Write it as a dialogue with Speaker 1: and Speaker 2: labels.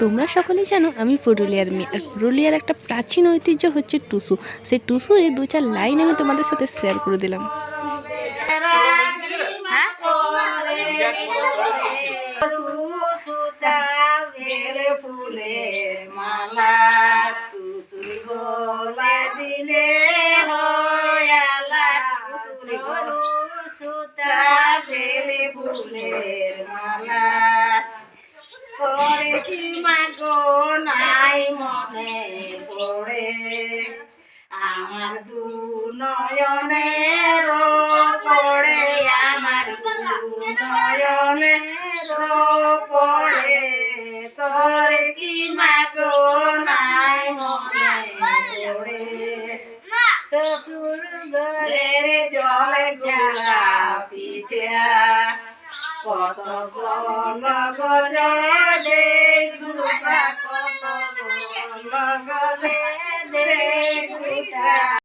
Speaker 1: তোমরা সকলেই জানো আমি পুরুলিয়ার মেয়ে, আর পুরুলিয়ার একটা প্রাচীন ঐতিহ্য হচ্ছে টুসু। সেই টুসুর এই দু চার লাইন আমি তোমাদের সাথে শেয়ার করে দিলাম।
Speaker 2: ফুলের মালা টুসুর গলা দিলে বেলে ফুলের মালা করেছি মাগো নাই মনে পড়ে আমার দু নয়নের পড়ে আমার দু নয়নের পড়ে তোরে কি মাগো নাই মনে পড়ে শ্বশুর ঘরের জলে ঝাড়া পিঠা কত গল গজে দুটা কত গল গজে দুটা